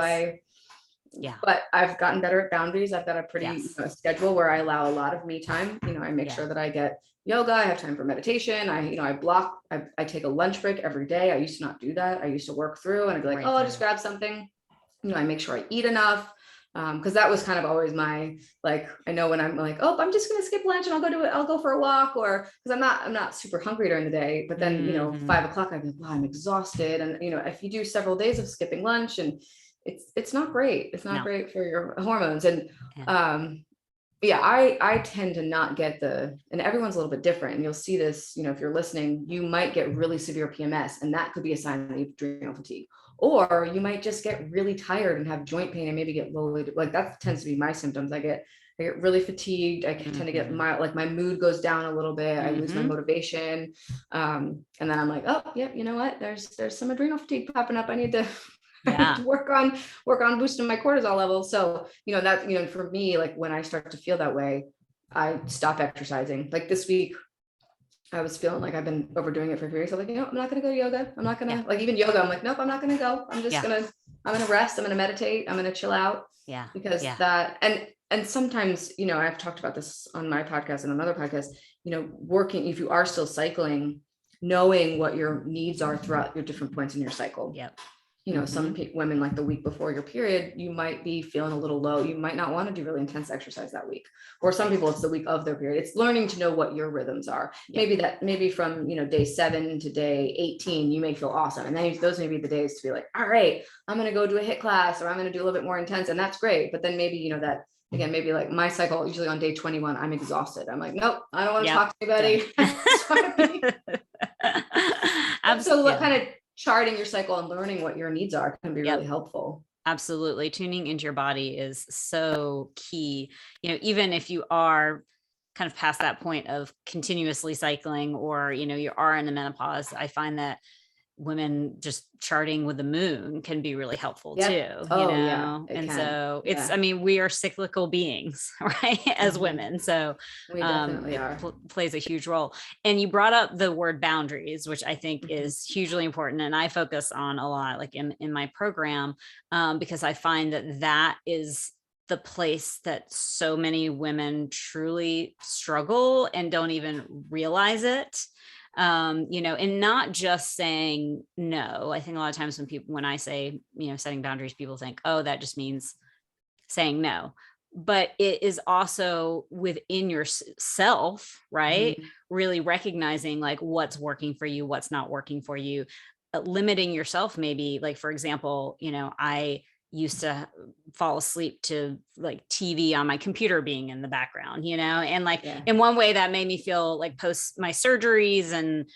but I've gotten better at boundaries. I've got a pretty schedule where I allow a lot of me time. You know, I make sure that I get yoga, I have time for meditation. I take a lunch break every day. I used to not do that. I used to work through and I'd be like, I'll just grab something. You know, I make sure I eat enough. Because that was kind of always my, like, I know when I'm like, oh, I'm just going to skip lunch and I'll go for a walk, or because I'm not super hungry during the day, but then, you know, 5 o'clock, I'd be like, wow, I'm exhausted. And, you know, if you do several days of skipping lunch and it's not great. It's not great for your hormones. And, I tend to not get and everyone's a little bit different. And you'll see this, you know, if you're listening, you might get really severe PMS and that could be a sign that you have adrenal fatigue. Or you might just get really tired and have joint pain and maybe get low, like that tends to be my symptoms. I get really fatigued. I tend to get my mood goes down a little bit. I lose my motivation. And then I'm like, oh yeah, you know what? There's some adrenal fatigue popping up. I need to work on boosting my cortisol levels. So, you know, that, you know, for me, like when I start to feel that way, I stop exercising. Like this week, I was feeling like I've been overdoing it for a few weeks. I'm like, you know, I'm not going to go to yoga. I'm not going to like even yoga. I'm like, nope, I'm not going to go. I'm just I'm going to rest. I'm going to meditate. I'm going to chill out. Yeah. Because that, and sometimes, you know, I've talked about this on my podcast and another podcast, you know, if you are still cycling, knowing what your needs are throughout your different points in your cycle. Yep. You know, some women, like the week before your period, you might be feeling a little low. You might not want to do really intense exercise that week. Or some people, it's the week of their period. It's learning to know what your rhythms are. Maybe from, you know, day 7 to day 18, you may feel awesome. And then those may be the days to be like, all right, I'm going to go do a HIIT class, or I'm going to do a little bit more intense. And that's great. But then maybe, you know, that again, maybe like my cycle, usually on day 21, I'm exhausted. I'm like, nope, I don't want to talk to anybody. So what kind of charting your cycle and learning what your needs are can be really helpful. Absolutely. Tuning into your body is so key. You know, even if you are kind of past that point of continuously cycling, or, you know, you are in the menopause, I find that women just charting with the moon can be really helpful too, you know? So it's, I mean, we are cyclical beings, right? As women. So we definitely are. Plays a huge role. And you brought up the word boundaries, which I think is hugely important. And I focus on a lot, like in my program, because I find that is the place that so many women truly struggle and don't even realize it. You know, and not just saying no. I think a lot of times when I say, you know, setting boundaries, people think, oh, that just means saying no. But it is also within yourself, right? Really recognizing like what's working for you, what's not working for you, limiting yourself. Maybe like, for example, you know, I used to fall asleep to like TV on my computer being in the background, you know, and like in one way that made me feel like post my surgeries and,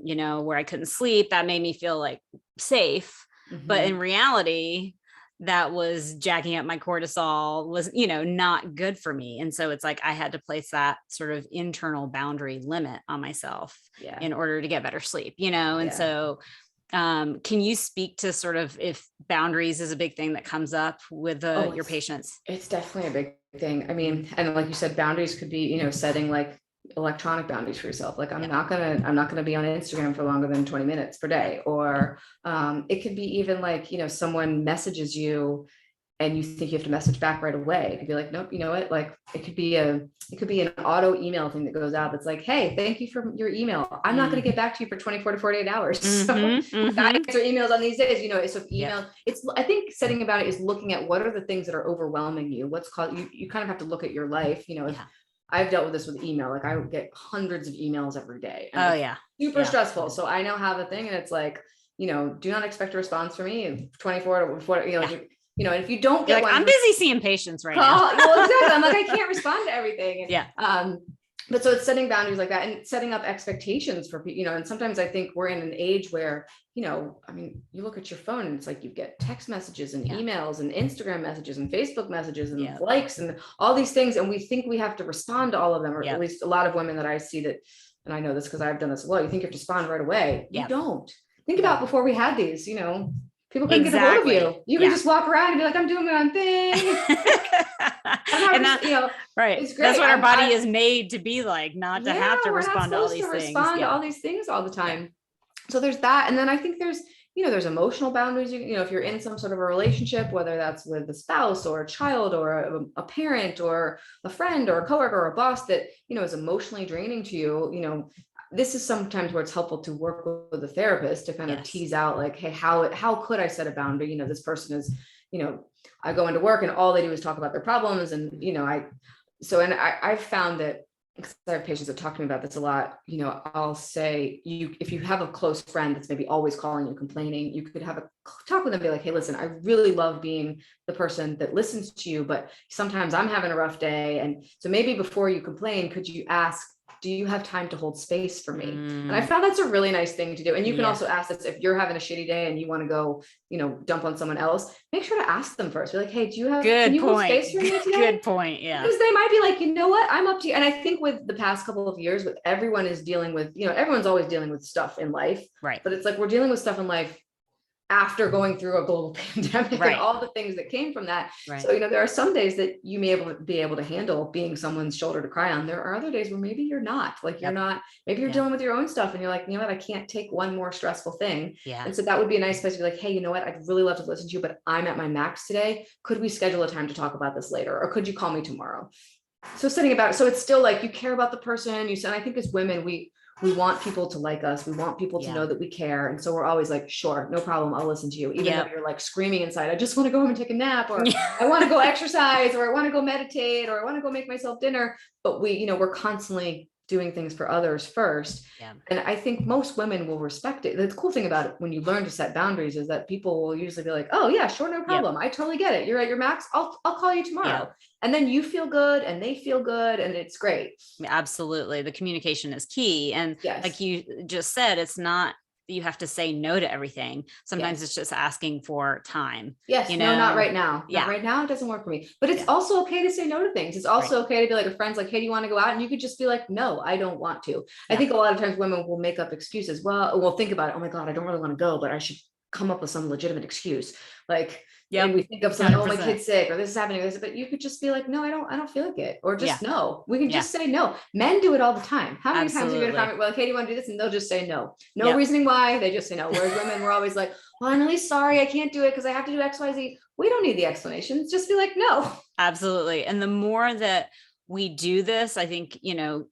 you know, where I couldn't sleep, that made me feel like safe. But in reality, that was jacking up my cortisol, was, you know, not good for me. And so it's like, I had to place that sort of internal boundary limit on myself in order to get better sleep, you know? And so can you speak to sort of if boundaries is a big thing that comes up with your patients? It's definitely a big thing. I mean, and like you said, boundaries could be, you know, setting like electronic boundaries for yourself. Like I'm not gonna be on Instagram for longer than 20 minutes per day. Or it could be even like, you know, someone messages you and you think you have to message back right away. It could be like, nope, you know what? Like it could be an auto email thing that goes out that's like, hey, thank you for your email. I'm not going to get back to you for 24 to 48 hours. So I answer emails on these days, you know, so email, I think setting about it is looking at what are the things that are overwhelming you. What's called, you kind of have to look at your life, you know, I've dealt with this with email. Like I get hundreds of emails every day. And super stressful. So I now have a thing and it's like, you know, do not expect a response from me in 24 to 40, you know, you know, and if you don't get like, I'm busy seeing patients right now. Well, exactly. I'm like, I can't respond to everything. And, but so it's setting boundaries like that and setting up expectations for people, you know, and sometimes I think we're in an age where, you know, I mean, you look at your phone and it's like, you get text messages and emails and Instagram messages and Facebook messages and likes and all these things. And we think we have to respond to all of them, or at least a lot of women that I see that, and I know this because I've done this a lot. You think you have to respond right away. You don't. Think about before we had these, you know, people couldn't get a hold of you. You could just walk around and be like, I'm doing my own thing. And that, you know, it's great. That's what our body is made to be like, not to have to respond to all these things. Respond to all these things all the time. So there's that. And then I think there's, you know, there's emotional boundaries. You know, if you're in some sort of a relationship, whether that's with a spouse or a child or a parent or a friend or a coworker or a boss that, you know, is emotionally draining to you, you know, this is sometimes where it's helpful to work with a therapist to kind of tease out like, hey, how could I set a boundary? You know, this person is, you know, I go into work and all they do is talk about their problems. And, you know, I've found that, because I have patients that talk to me about this a lot, you know, I'll say if you have a close friend that's maybe always calling you, complaining, you could have a talk with them, be like, hey, listen, I really love being the person that listens to you, but sometimes I'm having a rough day. And so maybe before you complain, could you ask, do you have time to hold space for me? And I found that's a really nice thing to do. And you can also ask this if you're having a shitty day and you want to go, you know, dump on someone else, make sure to ask them first. Be like, hey, can you hold space for me today? Good point. Yeah. Because they might be like, you know what, I'm up to you. And I think with the past couple of years, with everyone is dealing with, you know, everyone's always dealing with stuff in life. Right. But it's like, we're dealing with stuff in life after going through a global pandemic and all the things that came from that. So, you know, there are some days that you may be able to handle being someone's shoulder to cry on. There are other days where maybe you're not, like you're not, maybe you're dealing with your own stuff and you're like, you know what, I can't take one more stressful thing. And so that would be a nice place to be like, hey, you know what, I'd really love to listen to you, but I'm at my max today. Could we schedule a time to talk about this later? Or could you call me tomorrow? So setting about it. So it's still like you care about the person you said. I think as women, we want people to like us. We want people to know that we care. And so we're always like, sure, no problem. I'll listen to you. Even though you're like screaming inside, I just want to go home and take a nap, or I want to go exercise, or I want to go meditate, or I want to go make myself dinner. But we, you know, we're constantly doing things for others first. And I think most women will respect it. The cool thing about it, when you learn to set boundaries, is that people will usually be like, oh yeah, sure, no problem. I totally get it. You're at your max. I'll call you tomorrow. And then you feel good and they feel good and it's great. Absolutely. The communication is key. And like you just said, it's not, you have to say no to everything. Sometimes it's just asking for time. You know? No, not right now. Not right now. It doesn't work for me, but it's also okay to say no to things. It's also okay to be like a friend's like, hey, do you want to go out? And you could just be like, no, I don't want to. I think a lot of times women will make up excuses. Well, we'll think about it. Oh my God, I don't really want to go, but I should come up with some legitimate excuse. Like, and we think of something, oh, my kid's sick, or this is happening, but you could just be like, no, I don't feel like it. Or just no, we can just say no. Men do it all the time. How many times are you going to comment, well, okay, do you want to do this? And they'll just say no. No reasoning why, they just say no. Whereas women, we're always like, well, I'm really sorry, I can't do it because I have to do X, Y, Z. We don't need the explanations. Just be like, no. Absolutely. And the more that we do this, I think, you know,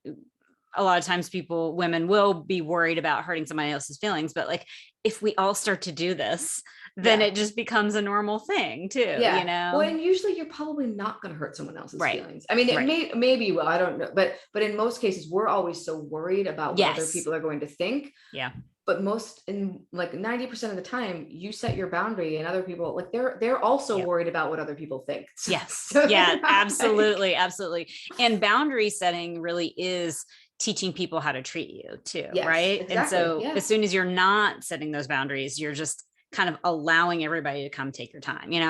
a lot of times women will be worried about hurting somebody else's feelings, but like, if we all start to do this, then it just becomes a normal thing too, you know? Well, and usually you're probably not going to hurt someone else's feelings. I mean, it maybe you will, I don't know, but in most cases, we're always so worried about what other people are going to think. But in like 90% of the time, you set your boundary and other people, like they're also worried about what other people think. Absolutely. Absolutely. And boundary setting really is teaching people how to treat you too. Right. Exactly. And so as soon as you're not setting those boundaries, you're just kind of allowing everybody to come take your time, you know,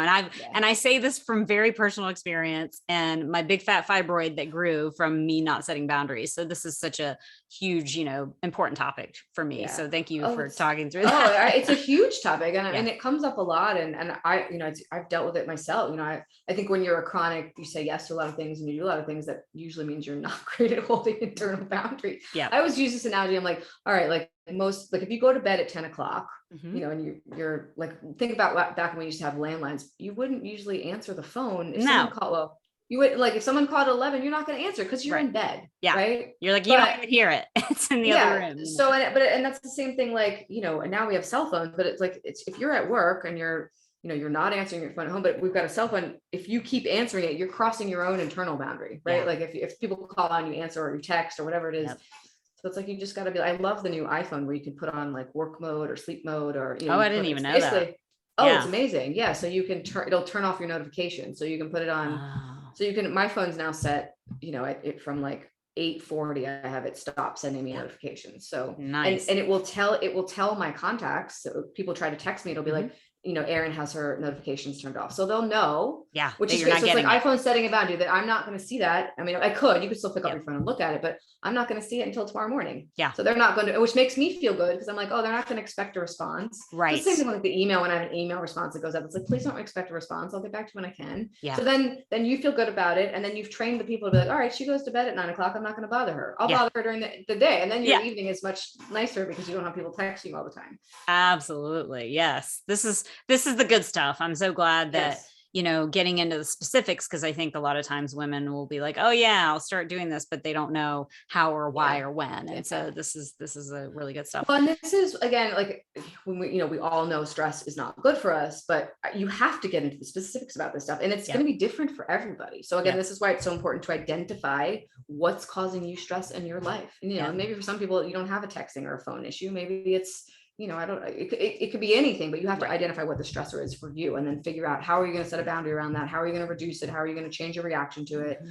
and I say this from very personal experience and my big fat fibroid that grew from me not setting boundaries. So this is such a huge, you know, important topic for me. So thank you for talking through that. It's a huge topic and it comes up a lot. And I, you know, I've dealt with it myself. You know, I think when you're a chronic, you say yes to a lot of things and you do a lot of things, that usually means you're not great at holding internal boundaries. I always use this analogy. I'm like, all right, like most, like if you go to bed at 10 o'clock, Mhm. you know, and you're like, think about back when we used to have landlines, you wouldn't usually answer the phone. If someone No. called, well, you would, like if someone called at 11, you're not going to answer because you're Right. in bed. Yeah. Right. You're like, you don't even hear it. It's in the other room. You know? So, and that's the same thing, like, you know, and now we have cell phones, but it's like, if you're at work and you're, you know, you're not answering your phone at home, but we've got a cell phone. If you keep answering it, you're crossing your own internal boundary, right? Yeah. Like if people call on, you answer, or you text or whatever it is. Yep. So it's like, you just got to be, I love the new iPhone where you can put on like work mode or sleep mode, or, you know, Oh, I didn't even know that. Oh, Yeah. it's amazing. Yeah. So you can it'll turn off your notifications. So you can put it on. Oh. So you can, my phone's now set, you know, it from like 8:40, I have it stop sending me notifications. So nice. And it will tell my contacts. So if people try to text me, it'll be like, you know, Erin has her notifications turned off. So they'll know, which is great. So it's like iPhone setting a boundary that I'm not going to see that. I mean, you could still pick up your phone and look at it, but I'm not going to see it until tomorrow morning. Yeah. So they're not going to, which makes me feel good because I'm like, oh, they're not going to expect a response. Right. It's the same thing with the email. When I have an email response that goes up, it's like, please don't expect a response. I'll get back to you when I can. Yeah. So then you feel good about it. And then you've trained the people to be like, all right, she goes to bed at 9 o'clock. I'm not going to bother her. I'll bother her during the day. And then your evening is much nicer because you don't have people texting you all the time. Absolutely. Yes. This is the good stuff. I'm so glad that, you know, getting into the specifics, because I think a lot of times women will be like, oh yeah, I'll start doing this, but they don't know how or why or when. And so this is a really good stuff. Well, and this is, again, like when we, you know, we all know stress is not good for us, but you have to get into the specifics about this stuff, and it's going to be different for everybody. So again, this is why it's so important to identify what's causing you stress in your life. And, you know, maybe for some people you don't have a texting or a phone issue. Maybe it's, you know, it could be anything, but you have to identify what the stressor is for you, and then figure out how are you going to set a boundary around that? How are you going to reduce it? How are you going to change your reaction to it?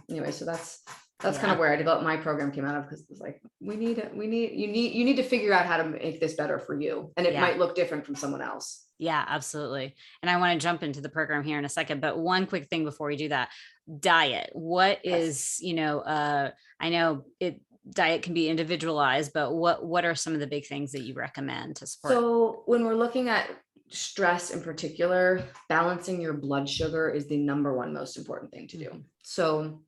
Anyway, so that's kind of where I developed my program came out of, because it's like, you need to figure out how to make this better for you. And it might look different from someone else. Yeah, absolutely. And I want to jump into the program here in a second, but one quick thing before we do that, diet. What is, you know, I know diet can be individualized, but what are some of the big things that you recommend to support? So when we're looking at stress in particular, balancing your blood sugar is the number one most important thing to do. So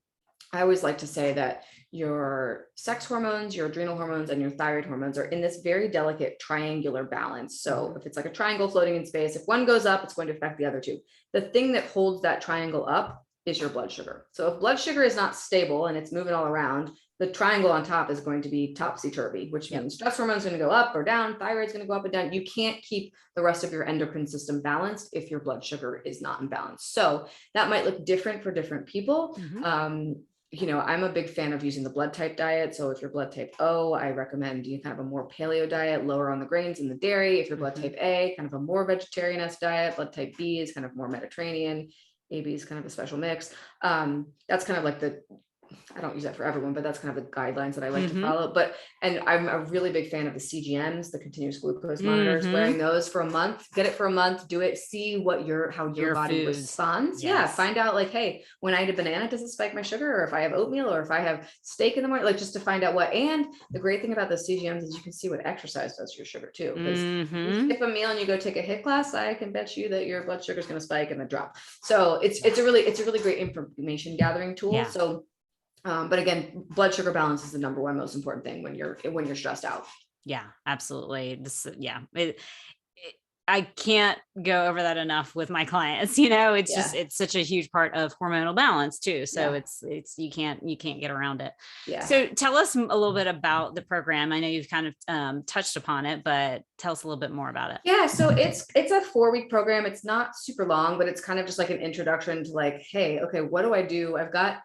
I always like to say that your sex hormones, your adrenal hormones, and your thyroid hormones are in this very delicate triangular balance. So if it's like a triangle floating in space, if one goes up, it's going to affect the other two. The thing that holds that triangle up is your blood sugar. So if blood sugar is not stable and it's moving all around, the triangle on top is going to be topsy-turvy, which means stress hormone is going to go up or down, thyroid is going to go up and down. You can't keep the rest of your endocrine system balanced if your blood sugar is not in balance. So that might look different for different people. You know, I'm a big fan of using the blood type diet. So if you're blood type O, I recommend you kind of a more paleo diet, lower on the grains and the dairy. If you're blood type A, kind of a more vegetarian-esque diet. Blood type B is kind of more Mediterranean. AB is kind of a special mix. That's kind of like I don't use that for everyone, but that's kind of the guidelines that I like to follow. And I'm a really big fan of the CGMs, the continuous glucose monitors, wearing those for a month, get it for a month, do it, see how your body responds. Yeah. Find out like, hey, when I eat a banana, does it spike my sugar? Or if I have oatmeal, or if I have steak in the morning, like just to find out and the great thing about the CGMs is you can see what exercise does to your sugar too. Because you skip a meal and you go take a HIIT class, I can bet you that your blood sugar is going to spike and then drop. So it's a really great information gathering tool. Yeah. So but again, blood sugar balance is the number one most important thing when you're stressed out. Yeah, absolutely. I can't go over that enough with my clients. You know, it's just, it's such a huge part of hormonal balance too. So it's, you can't get around it. Yeah. So tell us a little bit about the program. I know you've kind of touched upon it, but tell us a little bit more about it. Yeah. So it's a 4-week program. It's not super long, but it's kind of just like an introduction to like, hey, okay, what do I do? I've got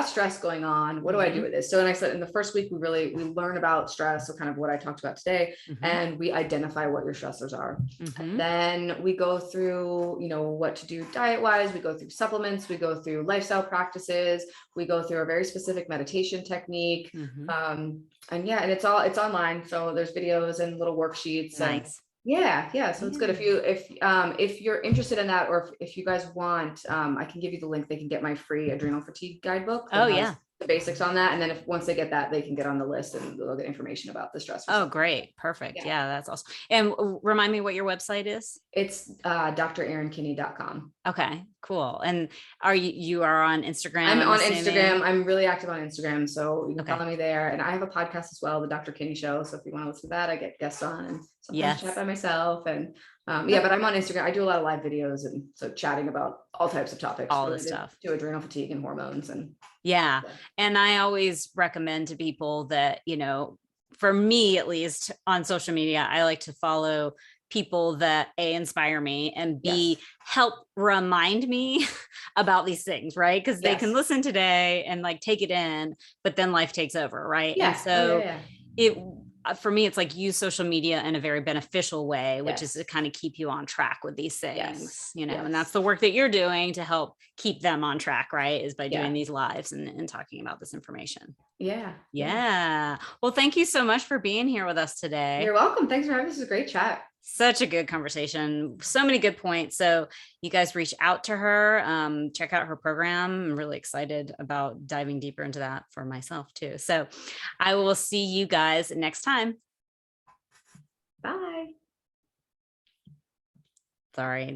stress going on. What do I do with this? So, and I said in the first week, we learn about stress. So kind of what I talked about today, and we identify what your stressors are. Then we go through, you know, what to do diet wise. We go through supplements, we go through lifestyle practices. We go through a very specific meditation technique. And it's online. So there's videos and little worksheets. Nice. Yeah. So it's good if you're interested in that, or if you guys want, I can give you the link. They can get my free Adrenal Fatigue Guidebook. Oh yeah. the basics on that. And then once they get that, they can get on the list and they'll get information about the stress. Oh, great. Perfect. Yeah, that's awesome. And remind me what your website is. It's drerinkinney.com. Okay, cool. And you are on Instagram? I'm on Instagram. I'm really active on Instagram. So you can Okay. follow me there. And I have a podcast as well, the Dr. Kinney Show. So if you want to listen to that, I get guests on and sometimes chat by myself. And but I'm on Instagram. I do a lot of live videos and so chatting about all types of topics. All this stuff. To adrenal fatigue and hormones. And yeah. And I always recommend to people that, you know, for me, at least on social media, I like to follow people that A, inspire me, and B, help remind me about these things, right? Because they can listen today and like take it in, but then life takes over, right? And so for me, it's like use social media in a very beneficial way, which is to kind of keep you on track with these things, you know, and that's the work that you're doing to help keep them on track, right? Is by doing these lives and talking about this information. Yeah. Well, thank you so much for being here with us today. You're welcome. Thanks for having us. This is a great chat. Such a good conversation. So many good points. So you guys reach out to her, check out her program. I'm really excited about diving deeper into that for myself too. So I will see you guys next time. Bye. Sorry.